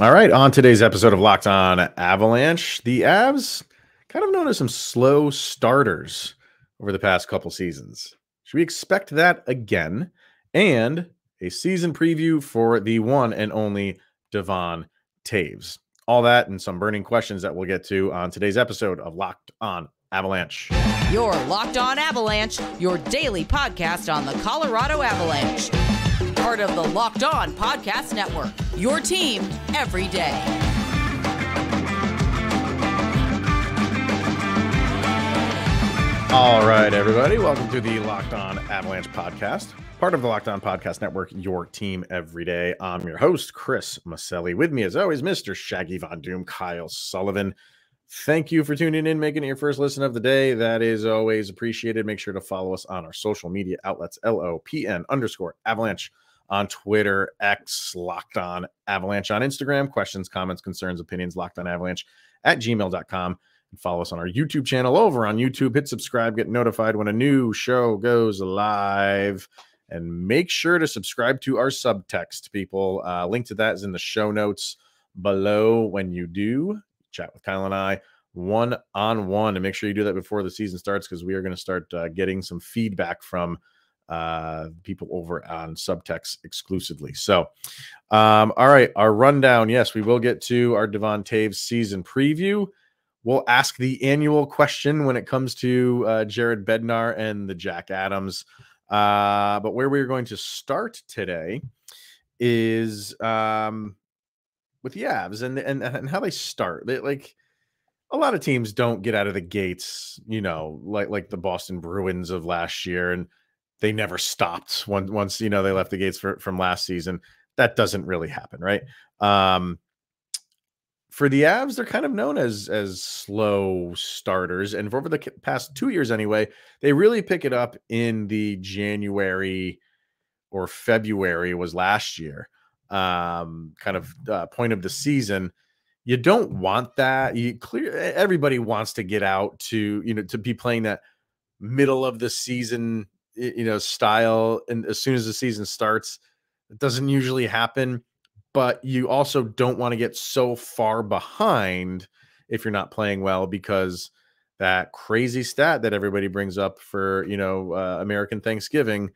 All right, on today's episode of Locked On Avalanche, the Avs kind of known as some slow starters over the past couple seasons. Should we expect that again? And a season preview for the one and only Devon Toews. All that and some burning questions that we'll get to on today's episode of Locked On Avalanche. Your Locked On Avalanche, your daily podcast on the Colorado Avalanche. Part of the Locked On Podcast Network, your team every day. All right, everybody. Welcome to the Locked On Avalanche podcast, part of the Locked On Podcast Network, your team every day. I'm your host, Chris Maselli. With me, as always, Mr. Shaggy Von Doom, Kyle Sullivan. Thank you for tuning in, making it your first listen of the day. That is always appreciated. Make sure to follow us on our social media outlets, LOPN_Avalanche on Twitter, X, Locked On Avalanche on Instagram. Questions, comments, concerns, opinions, Locked On Avalanche at gmail.com. And follow us on our YouTube channel over on YouTube. Hit subscribe, get notified when a new show goes live. And make sure to subscribe to our subtext, people. Link to that is in the show notes below. When you do, chat with Kyle and I one-on-one. And make sure you do that before the season starts, because we are going to start getting some feedback from people over on subtext exclusively. So all right, our rundown. Yes, we will get to our Devon Toews season preview. We'll ask the annual question when it comes to Jared Bednar and the Jack Adams. But where we're going to start today is with the Avs and how they start. Like a lot of teams don't get out of the gates, like the Boston Bruins of last year, and they never stopped once they left the gates from last season. That doesn't really happen, right? For the Avs, they're kind of known as slow starters, and for over the past 2 years anyway, they really pick it up in the January or February was last year, kind of point of the season. You don't want that. Everybody wants to get out to to be playing that middle of the season style, and as soon as the season starts, it doesn't usually happen. But you also don't want to get so far behind if you're not playing well, because that crazy stat that everybody brings up for American Thanksgiving,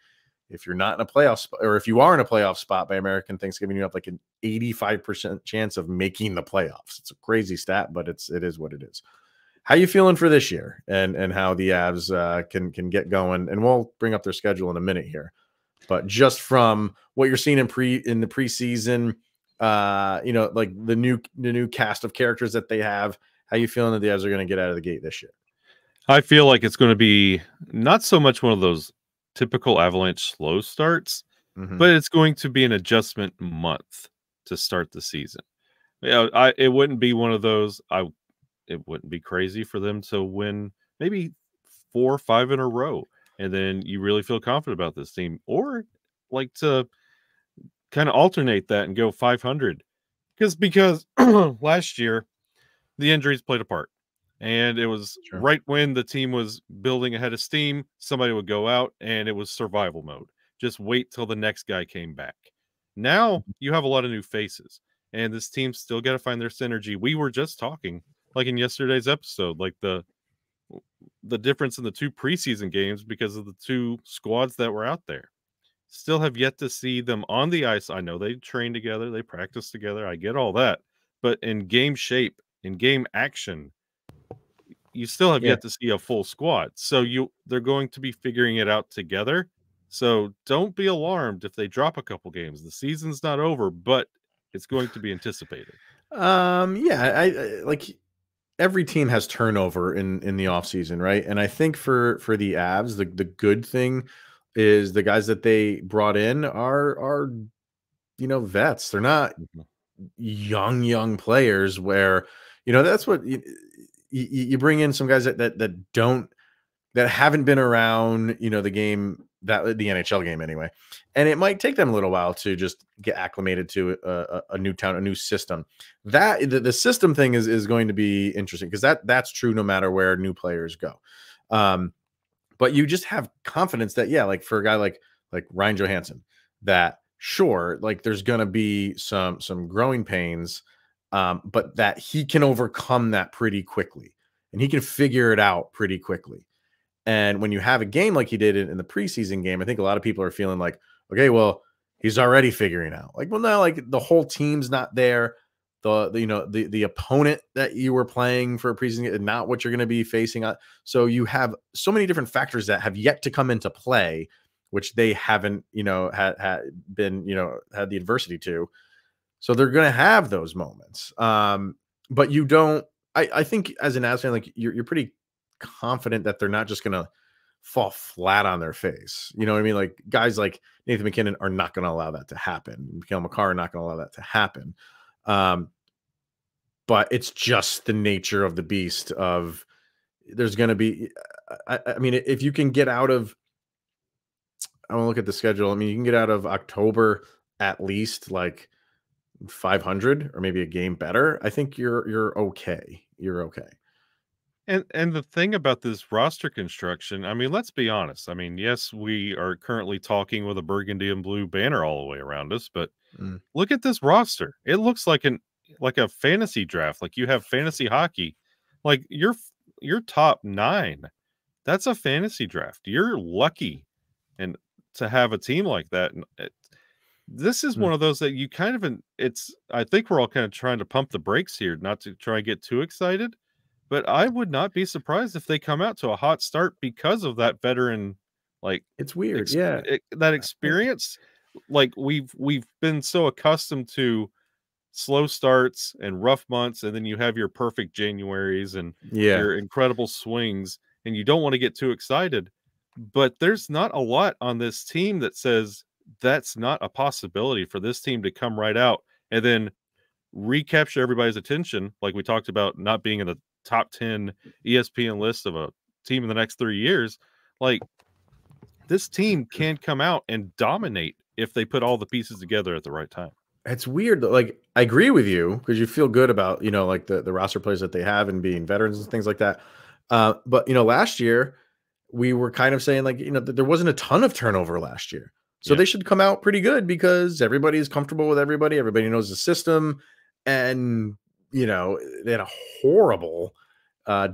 if you're not in a playoff spot, or if you are in a playoff spot by American Thanksgiving, you have like an 85% chance of making the playoffs. It's a crazy stat, but it is what it is. How you feeling for this year, and how the Avs can get going? And we'll bring up their schedule in a minute here. But just from what you're seeing in the preseason, like the new cast of characters that they have, how you feeling that the Avs are going to get out of the gate this year? I feel like it's going to be not so much one of those typical Avalanche slow starts, but it's going to be an adjustment month to start the season. It wouldn't be one of those. It wouldn't be crazy for them to win maybe 4 or 5 in a row, and then you really feel confident about this team, or like to kind of alternate that and go 500, because last year the injuries played a part, and it was right when the team was building ahead of steam. Somebody would go out and it was survival mode. Just wait till the next guy came back. Now you have a lot of new faces, and this team's still got to find their synergy. We were just talking, like in yesterday's episode, like the difference in the 2 preseason games because of the 2 squads that were out there. Still have yet to see them on the ice. I know they train together, they practice together, I get all that, but in game shape, in game action, you still have yet to see a full squad. So they're going to be figuring it out together. So don't be alarmed if they drop a couple games. The season's not over, but it's going to be anticipated. I like every team has turnover in the offseason, right? And I think for the Avs, the good thing is the guys that they brought in are vets. They're not young players where that's what you bring in, some guys that haven't been around the game, that the NHL game anyway, and it might take them a little while to just get acclimated to a new town, a new system. That the system thing is going to be interesting, because that's true no matter where new players go. But you just have confidence that, like for a guy like Ryan Johansson, that sure, like there's going to be some growing pains, but that he can overcome that pretty quickly, and he can figure it out pretty quickly. And when you have a game like he did in the preseason game, I think a lot of people are feeling like, okay, well, he's already figuring out. Like, well, no, like the whole team's not there. The opponent that you were playing for a preseason is not what you're going to be facing. So you have so many different factors that have yet to come into play, which they haven't, had the adversity to. So they're going to have those moments. But you don't. I think as an Avs fan, like you're pretty confident that they're not just going to fall flat on their face. You know what I mean? Like guys like Nathan McKinnon are not going to allow that to happen. Mikhail Makar are not going to allow that to happen. But it's just the nature of the beast of there's going to be, I mean, if you can get out of, I want to look at the schedule. I mean, you can get out of October at least like 500 or maybe a game better. I think you're okay. You're okay. And the thing about this roster construction, I mean, let's be honest. I mean, yes, we are currently talking with a burgundy and blue banner all the way around us, but look at this roster. It looks like a fantasy draft. Like you have fantasy hockey. Like your top 9. That's a fantasy draft. You're lucky and to have a team like that. And this is one of those that you kind of I think we're all kind of trying to pump the brakes here, not to try and get too excited. But I would not be surprised if they come out to a hot start because of that veteran, like it's weird. That experience. Like we've been so accustomed to slow starts and rough months, and then you have your perfect Januaries and your incredible swings, and you don't want to get too excited. But there's not a lot on this team that says that's not a possibility for this team to come right out and then recapture everybody's attention, like we talked about not being in the top 10 ESPN list of a team in the next 3 years. Like this team can come out and dominate if they put all the pieces together at the right time. It's weird. Like I agree with you because you feel good about, like the roster players that they have and being veterans and things like that. But last year we were kind of saying like, that there wasn't a ton of turnover last year. So they should come out pretty good because everybody is comfortable with everybody. Everybody knows the system. And, they had a horrible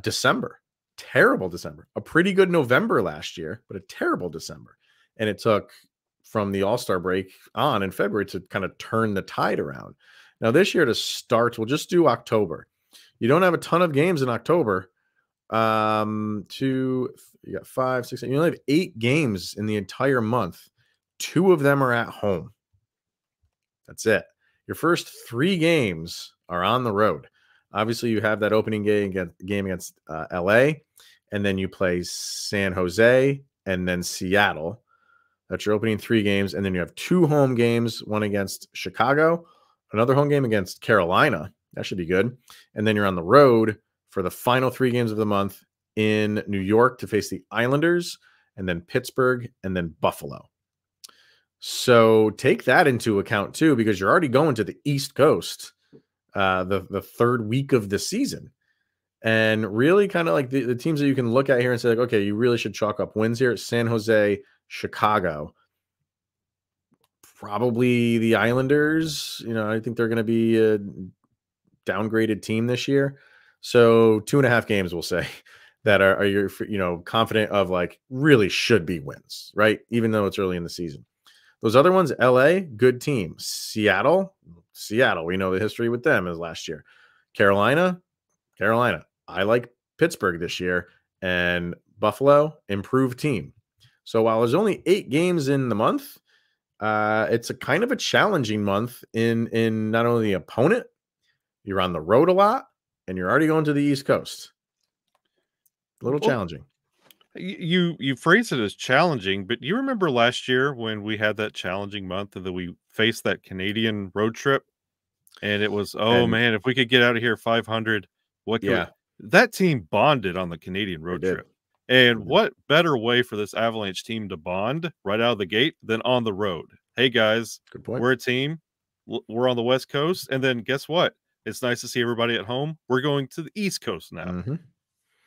December, terrible December, a pretty good November last year, but a terrible December. And it took from the All-Star break on in February to kind of turn the tide around. Now this year to start, we'll just do October. You don't have a ton of games in October. You got 5, 6, 8, you only have 8 games in the entire month. 2 of them are at home. That's it. Your first 3 games are on the road. Obviously, you have that opening game against LA, and then you play San Jose and then Seattle. That's your opening 3 games, and then you have 2 home games, one against Chicago, another home game against Carolina. That should be good. And then you're on the road for the final 3 games of the month in New York to face the Islanders, and then Pittsburgh, and then Buffalo. So take that into account too, because you're already going to the East Coast, the third week of the season, and really kind of like the teams that you can look at here and say, like, okay, you really should chalk up wins here. San Jose, Chicago, probably the Islanders. I think they're going to be a downgraded team this year. So 2.5 games, we'll say, that are you confident of, like really should be wins, right? Even though it's early in the season. Those other ones, LA, good team. Seattle, we know the history with them as last year. Carolina. I like Pittsburgh this year. And Buffalo, improved team. So while there's only 8 games in the month, it's a kind of a challenging month in not only the opponent, you're on the road a lot, and you're already going to the East Coast. A little challenging. You phrase it as challenging, but you remember last year when we had that challenging month and then we faced that Canadian road trip, and it was, man, if we could get out of here 500, that team bonded on the Canadian road trip. And what better way for this Avalanche team to bond right out of the gate than on the road? Hey guys, good point. We're a team. We're on the West Coast, and then guess what? It's nice to see everybody at home. We're going to the East Coast now. Mm-hmm.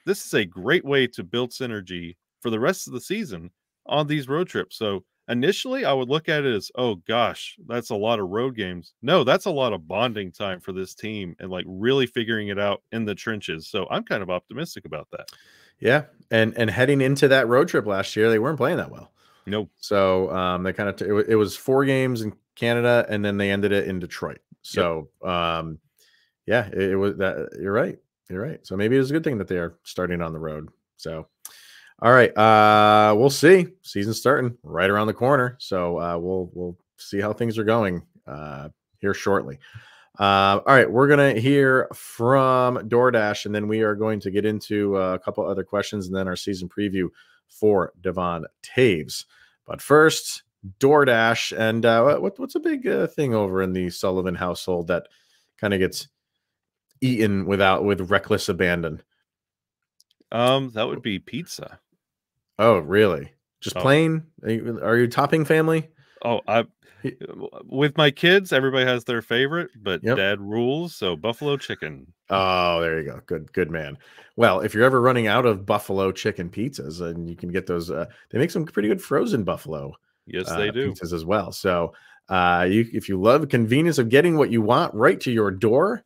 This is a great way to build synergy for the rest of the season on these road trips. So initially I would look at it as, oh gosh, that's a lot of road games. No, that's a lot of bonding time for this team and like really figuring it out in the trenches. So I'm kind of optimistic about that. Yeah. And heading into that road trip last year, they weren't playing that well. Nope. So they kind of it was 4 games in Canada, and then they ended it in Detroit. So yeah, it was that. You're right. You're right. So maybe it's a good thing that they are starting on the road. So all right, we'll see. Season's starting right around the corner, so we'll see how things are going here shortly. All right, we're gonna hear from DoorDash, and then we are going to get into a couple other questions, and then our season preview for Devon Toews. But first, DoorDash, and what's a big thing over in the Sullivan household that kind of gets eaten with reckless abandon? That would be pizza. Oh, really? Just plain? Are you topping family? Oh, with my kids, everybody has their favorite, but Dad rules, so buffalo chicken. Oh, there you go. Good man. Well, if you're ever running out of buffalo chicken pizzas, and you can get those, they make some pretty good frozen buffalo. Yes, they do. Pizzas as well. So, if you love the convenience of getting what you want right to your door,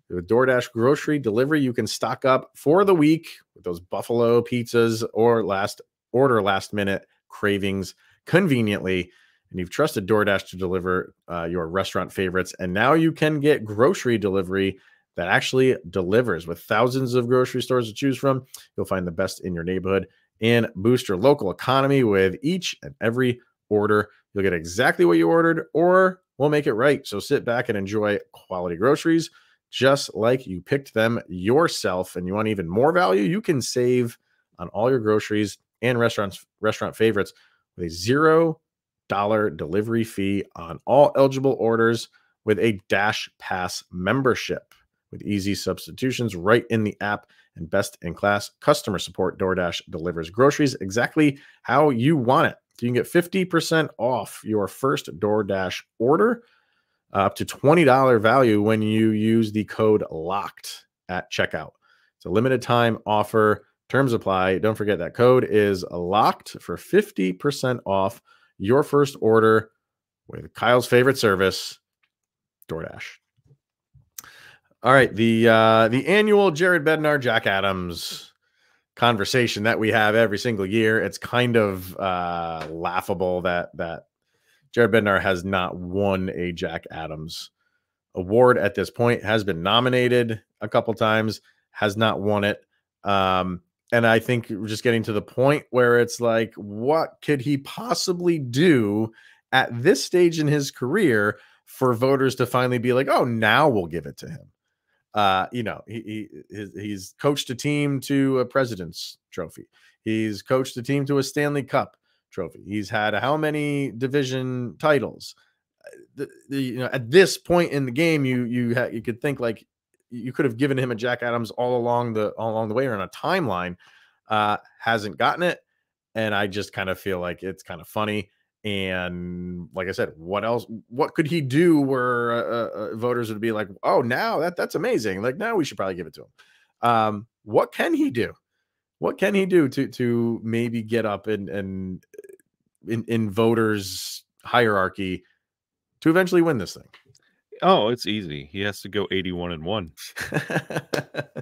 with DoorDash grocery delivery, you can stock up for the week with those buffalo pizzas or last minute cravings conveniently. And you've trusted DoorDash to deliver your restaurant favorites. And now you can get grocery delivery that actually delivers. With thousands of grocery stores to choose from, you'll find the best in your neighborhood and boost your local economy with each and every order. You'll get exactly what you ordered, or we'll make it right. So sit back and enjoy quality groceries just like you picked them yourself. And you want even more value? You can save on all your groceries and restaurant favorites with a $0 delivery fee on all eligible orders with a Dash Pass membership. With easy substitutions right in the app and best-in-class customer support, DoorDash delivers groceries exactly how you want it. You can get 50% off your first DoorDash order, up to $20 value when you use the code LOCKED at checkout. It's a limited time offer. Terms apply. Don't forget that code is LOCKED for 50% off your first order with Kyle's favorite service, DoorDash. All right, the annual Jared Bednar, Jack Adams conversation that we have every single year. It's kind of laughable that Jared Bednar has not won a Jack Adams award at this point. Has been nominated a couple times, has not won it. And I think we're just getting to the point where it's like, what could he possibly do at this stage in his career for voters to finally be like, oh, now we'll give it to him? He's coached a team to a President's Trophy. He's coached a team to a Stanley Cup Trophy. He's had how many division titles? At this point in the game, you could think like you could have given him a Jack Adams all along the way or on a timeline. Hasn't gotten it, and I just kind of feel like it's kind of funny. And like I said, what else? What could he do where voters would be like, "Oh, now that's amazing! Like now we should probably give it to him." What can he do? What can he do to maybe get up in voters' hierarchy to eventually win this thing? Oh, it's easy. He has to go 81-1.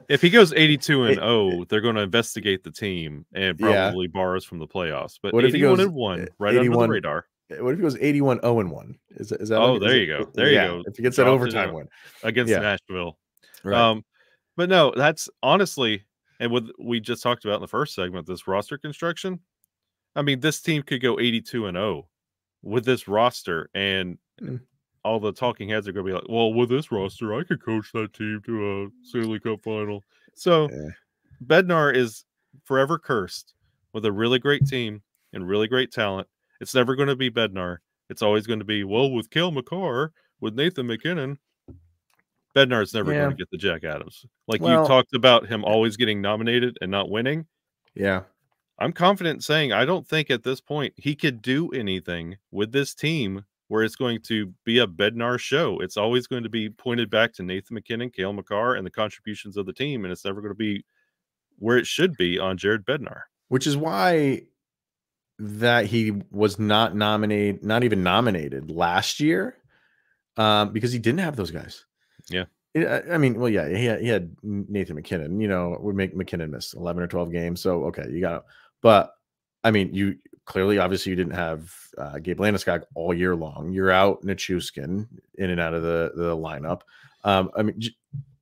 If he goes 82-0, they're going to investigate the team and probably bar us from the playoffs. But 81-1, right under the radar. What if he goes 81-0-1? Is that? Oh, there you go. There you go. If he gets that overtime win against Nashville, right. But no, that's honestly, and what we just talked about in the first segment, this roster construction. I mean, this team could go 82-0 with this roster, and all the talking heads are going to be like, well, with this roster, I could coach that team to a Stanley Cup final. So Bednar is forever cursed with a really great team and really great talent. It's never going to be Bednar. It's always going to be, well, with Cale Makar, with Nathan MacKinnon. Bednar's never going to get the Jack Adams. Like you talked about him always getting nominated and not winning. Yeah. I'm confident in saying I don't think at this point he could do anything with this team where it's going to be a Bednar show. It's always going to be pointed back to Nathan MacKinnon, Cale Makar, and the contributions of the team, and it's never going to be where it should be on Jared Bednar. Which is why that he was not even nominated last year, because he didn't have those guys. Yeah. I mean, well, yeah, he had Nathan McKinnon, would make McKinnon miss 11 or 12 games. So, okay, you got to, but I mean, you clearly, obviously, you didn't have Gabe Landeskog all year long. You're out Nichushkin in and out of the lineup. I mean,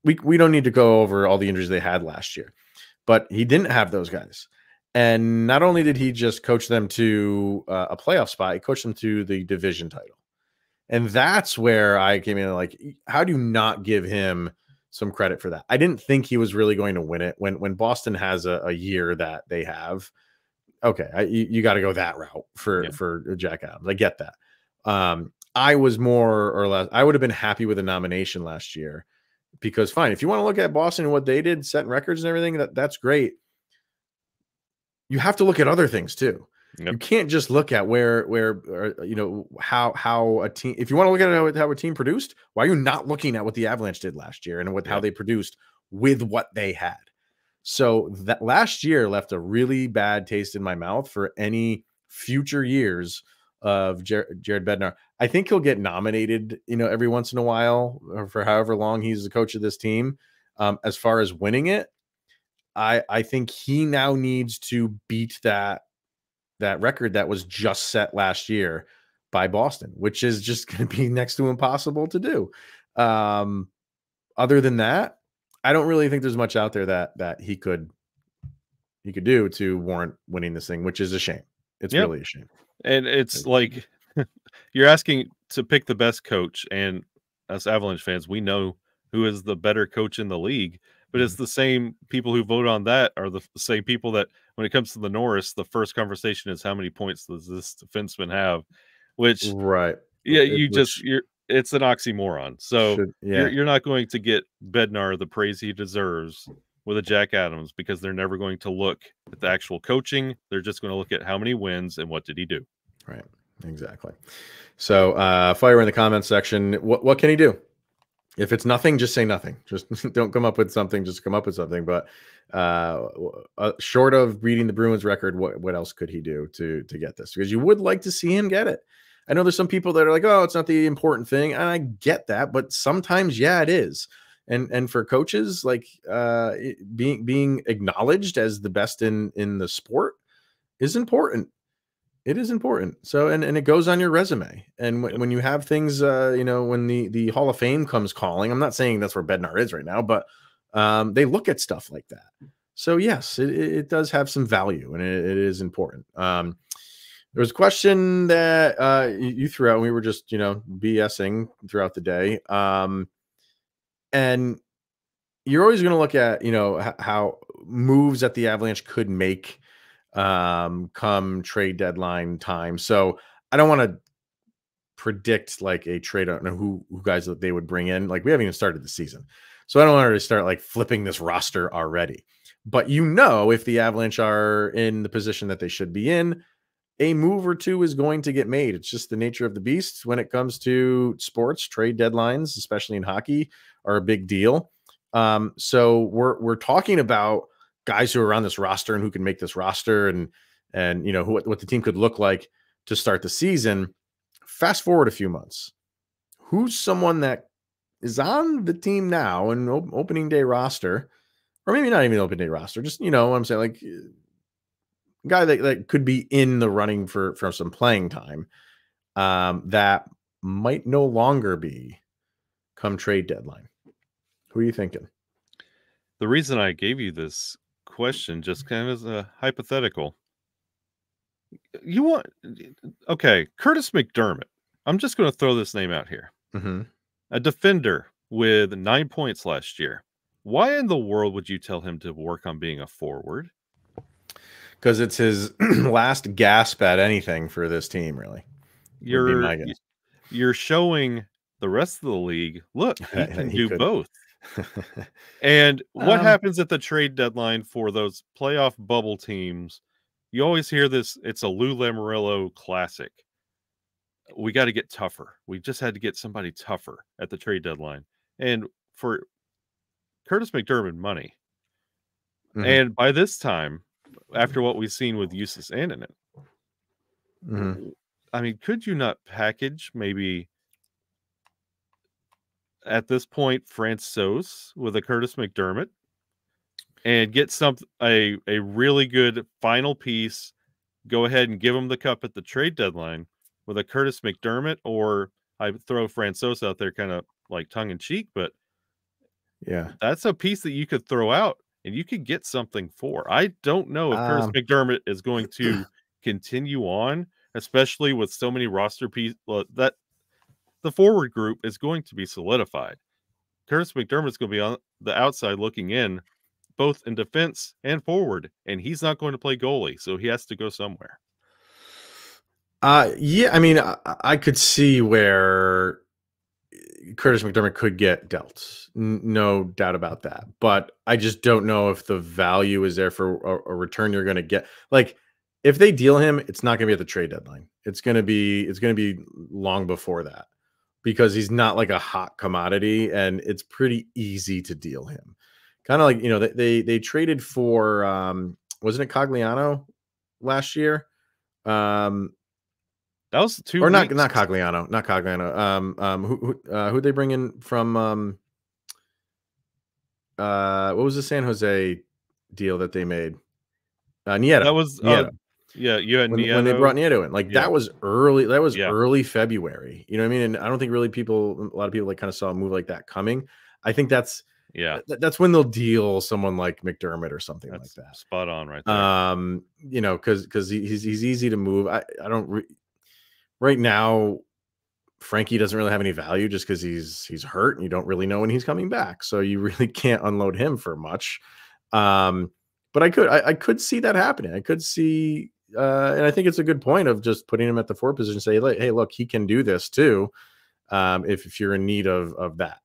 we don't need to go over all the injuries they had last year, but he didn't have those guys. And not only did he just coach them to a playoff spot, he coached them to the division title. And that's where I came in like, how do you not give him some credit for that? I didn't think he was really going to win it when Boston has a year that they have. Okay, you got to go that route for Jack Adams. I get that. I was more or less, I would have been happy with a nomination last year because fine, if you want to look at Boston and what they did, setting records and everything, that's great. You have to look at other things too. Yep. You can't just look at where how a team. If you want to look at how a team produced, why are you not looking at what the Avalanche did last year and how they produced with what they had? So that last year left a really bad taste in my mouth for any future years of Jared Bednar. I think he'll get nominated, every once in a while or for however long he's the coach of this team. As far as winning it, I think he now needs to beat that record that was just set last year by Boston, which is just going to be next to impossible to do. Other than that, I don't really think there's much out there that he could do to warrant winning this thing, which is a shame. It's really a shame. And it's like you're asking to pick the best coach, and us Avalanche fans, we know who is the better coach in the league. But it's the same people who vote on that are the same people that when it comes to the Norris, the first conversation is how many points does this defenseman have? Which it's an oxymoron. So you're not going to get Bednar the praise he deserves with a Jack Adams because they're never going to look at the actual coaching. They're just going to look at how many wins and what did he do. Right. Exactly. So fire in the comments section. What can he do? If it's nothing, just say nothing. Just don't come up with something. Just come up with something. But short of beating the Bruins record, what else could he do to get this? Because you would like to see him get it. I know there's some people that are like, oh, it's not the important thing. And I get that. But sometimes, it is. And for coaches, like being acknowledged as the best in the sport is important. It is important. So, and it goes on your resume. And when you have things, when the Hall of Fame comes calling, I'm not saying that's where Bednar is right now, but they look at stuff like that. So yes, it does have some value and it is important. There was a question that you threw out and we were just, BSing throughout the day. And you're always going to look at, how moves that the Avalanche could make come trade deadline time. So I don't want to predict like a trade. I don't know who guys that they would bring in. Like we haven't even started the season. So I don't want to start like flipping this roster already. But if the Avalanche are in the position that they should be in, a move or two is going to get made. It's just the nature of the beast when it comes to sports. Trade deadlines, especially in hockey, are a big deal. So we're talking about guys who are on this roster and who can make this roster and what the team could look like to start the season. Fast forward a few months. Who's someone that is on the team now and opening day roster, or maybe not even opening day roster, just, what I'm saying, like a guy that could be in the running for some playing time that might no longer be come trade deadline. Who are you thinking? The reason I gave you this question just kind of as a hypothetical. Curtis McDermott. I'm just going to throw this name out here. Mm-hmm. A defender with 9 points last year. Why in the world would you tell him to work on being a forward? Because it's his last gasp at anything for this team, really. You're showing the rest of the league, look, he can do both. And what happens at the trade deadline for those playoff bubble teams? You always hear this, it's a Lou Lamoriello classic. We got to get tougher. We just had to get somebody tougher at the trade deadline. And for Curtis McDermott, money. Mm-hmm. And by this time, after what we've seen with Justus Annunen, I mean, could you not package maybe at this point Francois with a Curtis McDermott and get a really good final piece? Go ahead and give him the cup at the trade deadline with a Curtis McDermott, or I throw Francois out there kind of like tongue in cheek, but yeah, that's a piece that you could throw out and you could get something for. I don't know if Curtis McDermott is going to continue on, especially with so many roster pieces that the forward group is going to be solidified. Curtis McDermott's going to be on the outside looking in, both in defense and forward, and he's not going to play goalie, so he has to go somewhere. Yeah, I mean, I could see where Curtis McDermott could get dealt, no doubt about that. But I just don't know if the value is there for a return you're going to get. Like, if they deal him, it's not going to be at the trade deadline. It's going to be long before that, because he's not like a hot commodity, and it's pretty easy to deal him. Kind of like, you know, they traded for wasn't it Cogliano last year? That was 2 or weeks. not Cogliano. Who they bring in from what was the San Jose deal that they made? Nieto. That was Nieto. Yeah, you had Nieto. When they brought Nieto in, like, that was early. That was Yeah. early February. You know what I mean? And I don't think really a lot of people like kind of saw a move like that coming. I think that's when they'll deal someone like McDermott or something like that. Spot on, right there. You know, because he's easy to move. I don't right now. Frankie doesn't really have any value just because he's hurt and you don't really know when he's coming back, so you really can't unload him for much. But I could see that happening. I could see. And I think it's a good point of just putting him at the forward position. Say, hey, look, he can do this too. If you're in need of that.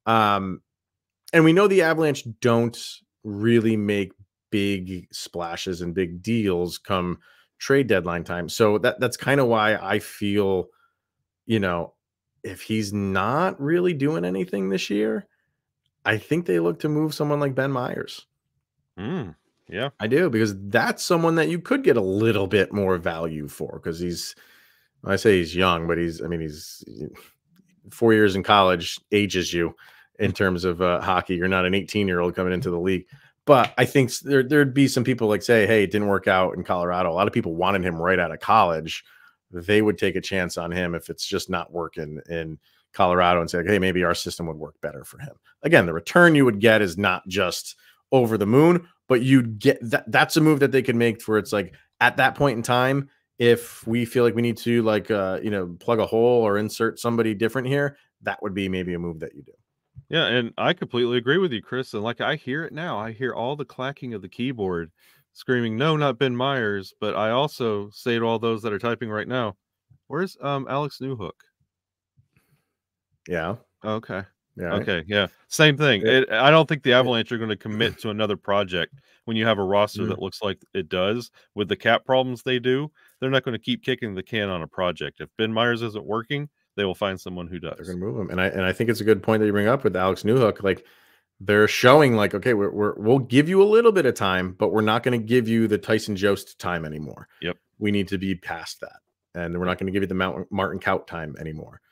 And we know the Avalanche don't really make big splashes and big deals come trade deadline time. So that's kind of why I feel, you know, if he's not really doing anything this year, I think they look to move someone like Ben Myers. Yeah, I do, because that's someone that you could get a little bit more value for, because I say he's young, but he's 4 years in college ages you in terms of hockey. You're not an 18-year-old coming into the league. But I think there'd be some people like say, hey, it didn't work out in Colorado. A lot of people wanted him right out of college. They would take a chance on him if it's just not working in Colorado and say, hey, maybe our system would work better for him. Again, the return you would get is not just over the moon, but you'd get that's a move that they could make for, it's like at that point in time, if we feel like we need to plug a hole or insert somebody different here, that would be maybe a move that you do. Yeah, and I completely agree with you, Chris. And like, I hear it now. I hear all the clacking of the keyboard screaming, no, not Ben Myers. But I also say to all those that are typing right now, where's Alex Newhook? Yeah. Okay. Yeah. Okay. Yeah. Same thing. I don't think the Avalanche are going to commit to another project when you have a roster that looks like it does with the cap problems they do. They're not going to keep kicking the can on a project. If Ben Myers isn't working, they will find someone who does. They're going to move him. And I think it's a good point that you bring up with Alex Newhook. Like, they're showing like, okay, we'll give you a little bit of time, but we're not going to give you the Tyson Jost time anymore. Yep. We need to be past that. And we're not going to give you the Martin Kaut time anymore.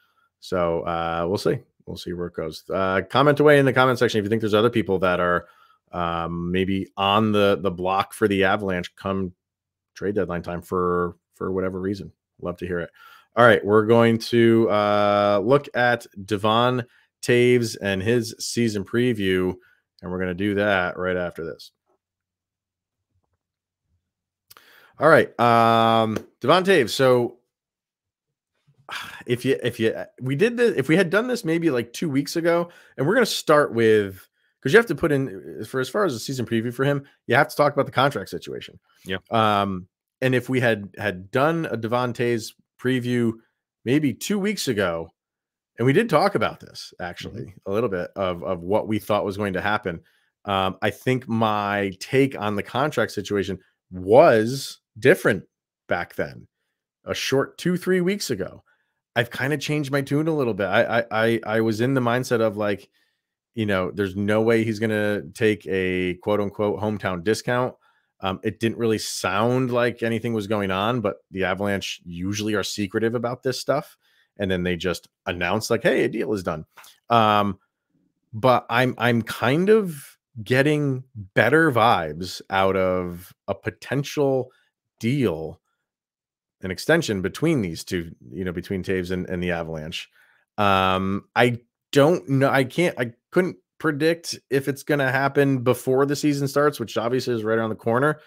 So we'll see. We'll see where it goes. Comment away in the comment section if you think there's other people that are maybe on the block for the Avalanche come trade deadline time for whatever reason. Love to hear it. All right, we're going to look at Devon Toews and his season preview, and we're going to do that right after this. All right, Devon Toews. So if we had done this maybe like 2 weeks ago, and we're going to start with, because you have to put in for as far as the season preview for him, you have to talk about the contract situation. Yeah. And if we had done a Devon Toews preview maybe 2 weeks ago, and we did talk about this actually a little bit of what we thought was going to happen. I think my take on the contract situation was different back then, a short 2-3 weeks ago. I've kind of changed my tune a little bit. I was in the mindset of like, there's no way he's going to take a quote unquote hometown discount. It didn't really sound like anything was going on, but the Avalanche usually are secretive about this stuff. And then they just announce like, hey, a deal is done. But I'm kind of getting better vibes out of a potential deal, an extension between these two, between Toews and the Avalanche. I don't know. I couldn't predict if it's going to happen before the season starts, which obviously is right around the corner.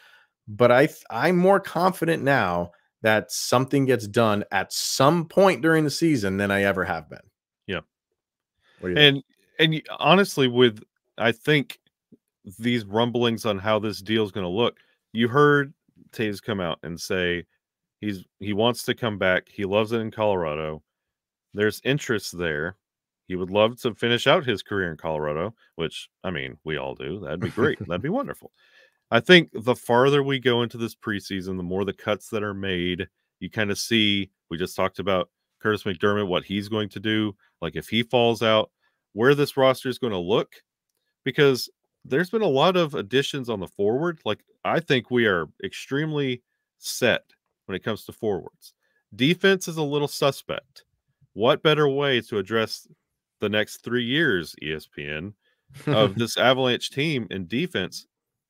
But I'm more confident now that something gets done at some point during the season than I ever have been. Yeah. And honestly, with, I think, these rumblings on how this deal is going to look, you heard Toews come out and say he wants to come back. He loves it in Colorado. There's interest there. He would love to finish out his career in Colorado, which, I mean, we all do. That'd be great. That'd be wonderful. I think the farther we go into this preseason, the more the cuts that are made, you kind of see, we just talked about Curtis McDermott, what he's going to do. Like if he falls out, where this roster is going to look, because there's been a lot of additions on the forward. Like I think we are extremely set when it comes to forwards. Defense is a little suspect. What better way to address the next 3 years, ESPN, of this Avalanche team in defense?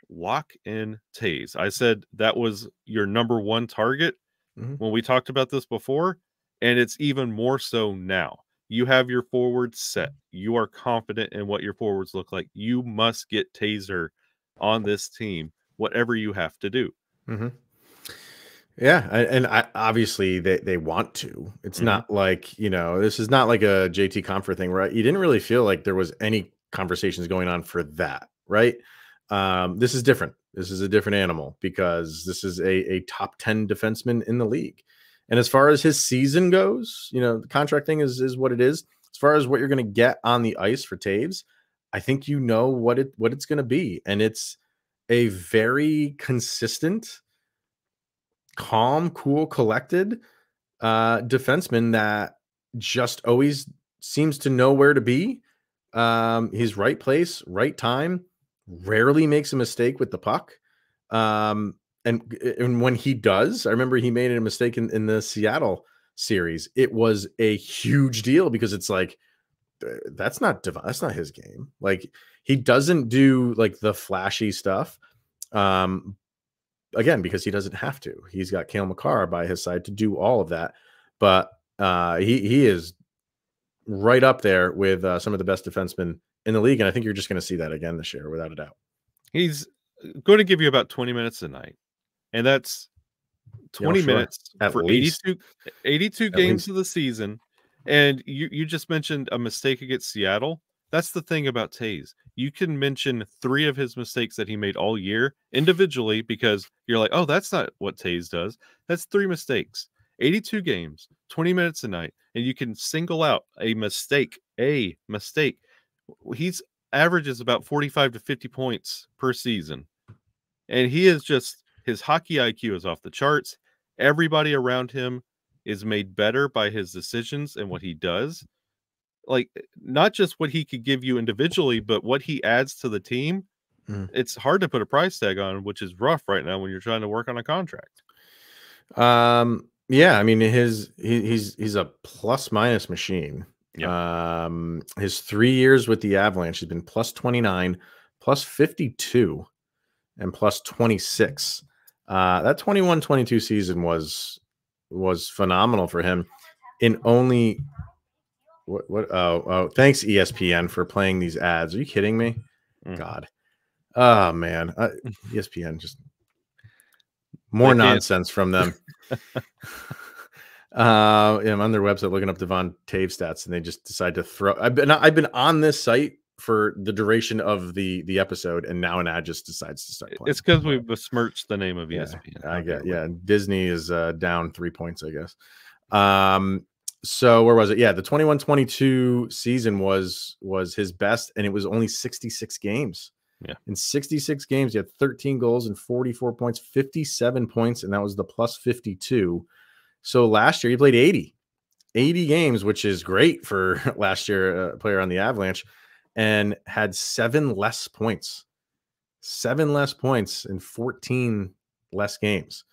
Lock in Toews. I said that was your number one target when we talked about this before, and it's even more so now. You have your forwards set. You are confident in what your forwards look like. You must get Taser on this team, whatever you have to do. Yeah, and obviously they want to. It's not like, this is not like a JT Compher thing, right? You didn't really feel like there was any conversations going on for that, right? This is different. This is a different animal because this is a top 10 defenseman in the league. And as far as his season goes, the contract thing is what it is. As far as what you're going to get on the ice for Toews, I think you know what it's going to be. And it's a very consistent, calm, cool, collected defenseman that just always seems to know where to be. His right place, right time, rarely makes a mistake with the puck. And when he does, I remember he made a mistake in the Seattle series. It was a huge deal because it's like, that's not his game. Like he doesn't do like the flashy stuff. Again, because he doesn't have to. He's got Cale Makar by his side to do all of that. But he is right up there with some of the best defensemen in the league. And I think you're just going to see that again this year, without a doubt. He's going to give you about 20 minutes a night. And that's 20 minutes for 82 games of the season. And you just mentioned a mistake against Seattle. That's the thing about Toews. You can mention 3 of his mistakes that he made all year individually because you're like, oh, that's not what Toews does. That's 3 mistakes. 82 games, 20 minutes a night. And you can single out a mistake. He's averages about 45 to 50 points per season. And he is just, his hockey IQ is off the charts. Everybody around him is made better by his decisions and what he does. Like, not just what he could give you individually, but what he adds to the team. It's hard to put a price tag on, which is rough right now when you're trying to work on a contract. Yeah, I mean, he's a plus minus machine. Yeah. His 3 years with the Avalanche, he's been plus 29, plus 52, and plus 26. That 21-22 season was phenomenal for him. In only oh, thanks ESPN for playing these ads. Are you kidding me? God. Oh man. ESPN, just more nonsense from them. I'm on their website looking up Devon Toews stats, and they just decide to throw. I've been on this site for the duration of the episode, and now an ad just decides to start playing. It's because we've besmirched the name of ESPN. I get. Yeah, Disney is down 3 points, I guess. So where was it? Yeah, the 21-22 season was his best, and it was only 66 games. Yeah, in 66 games, he had 13 goals and 44 points, 57 points, and that was the plus 52. So last year he played 80 games, which is great for last year, a player on the Avalanche, and had 7 less points 7 less points in 14 less games.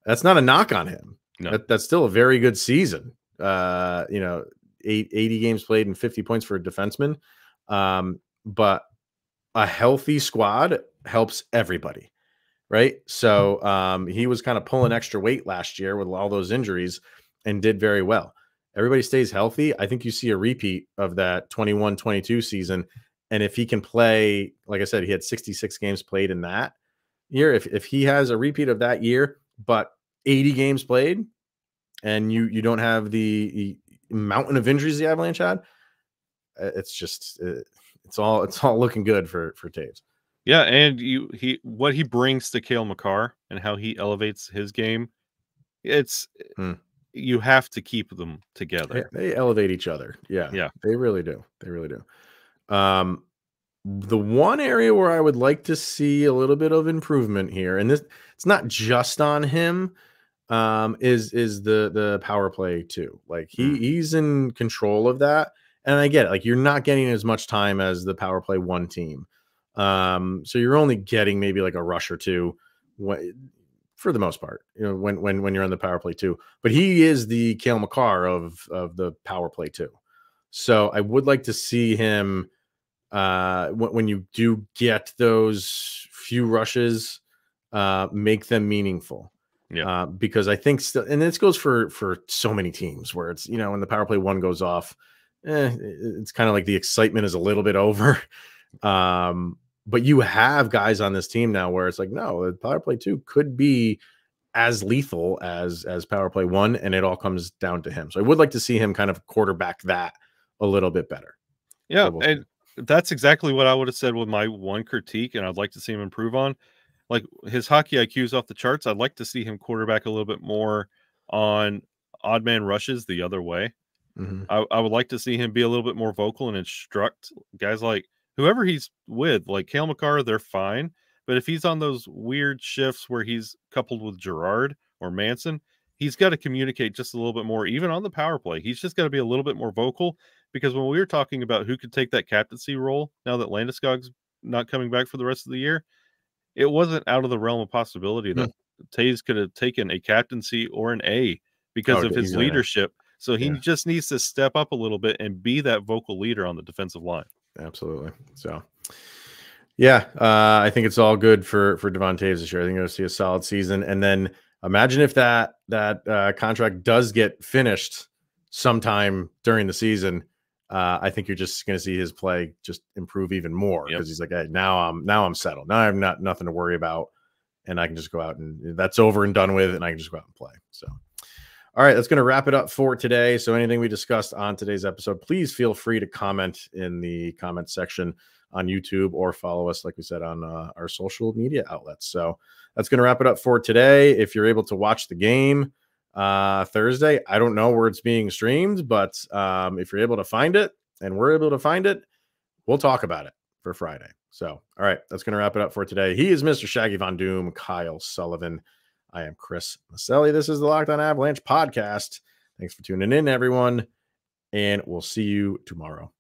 That's not a knock on him. No. That's still a very good season. 80 games played and 50 points for a defenseman. But a healthy squad helps everybody, right? So he was kind of pulling extra weight last year with all those injuries and did very well. Everybody stays healthy. I think you see a repeat of that 21-22 season. And if he can play, like I said, he had 66 games played in that year. If he has a repeat of that year, but 80 games played, and you don't have the mountain of injuries the Avalanche had, it's all looking good for Toews. Yeah, and what he brings to Cale Makar and how he elevates his game, you have to keep them together. They elevate each other. Yeah, they really do. The one area where I would like to see a little bit of improvement here, and it's not just on him, is the power play too. Like he's in control of that, and I get it. Like you're not getting as much time as the power play one team, so you're only getting maybe like a rush or two, for the most part. When you're on the power play too. But he is the Cale Makar of the power play too. So I would like to see him. When you do get those few rushes, make them meaningful. Yeah. Because I think and this goes for so many teams where it's, when the power play one goes off, it's kind of like the excitement is a little bit over. But you have guys on this team now where it's like, no, the power play two could be as lethal as power play one, and it all comes down to him. So I would like to see him kind of quarterback that a little bit better. Yeah. And that's exactly what I would have said with my one critique, and I'd like to see him improve on. Like his hockey IQ is off the charts. I'd like to see him quarterback a little bit more on odd man rushes the other way. I would like to see him be a little bit more vocal and instruct guys like whoever he's with, like Cale Makar, they're fine. But if he's on those weird shifts where he's coupled with Gerard or Manson, he's got to communicate just a little bit more, even on the power play. He's just got to be a little bit more vocal. Because when we were talking about who could take that captaincy role, now that Landeskog's not coming back for the rest of the year, it wasn't out of the realm of possibility that Toews could have taken a captaincy or an A because of his leadership. So he just needs to step up a little bit and be that vocal leader on the defensive line. Absolutely. So, I think it's all good for Devon Toews this year. I think you're going to see a solid season. And then imagine if that contract does get finished sometime during the season. I think you're just going to see his play just improve even more because he's like, hey, now I'm settled. Now I have nothing to worry about, and I can just go out and that's over and done with, and I can just go out and play. So, all right, that's going to wrap it up for today. So anything we discussed on today's episode, please feel free to comment in the comment section on YouTube or follow us, like we said, on our social media outlets. So that's going to wrap it up for today. If you're able to watch the game Thursday, I don't know where it's being streamed, but if you're able to find it and we're able to find it, we'll talk about it for Friday. So, all right, that's going to wrap it up for today. He is Mr. Shaggy Von Doom, Kyle Sullivan. I am Chris Maselli. This is the Locked On Avalanche podcast. Thanks for tuning in, everyone, and we'll see you tomorrow.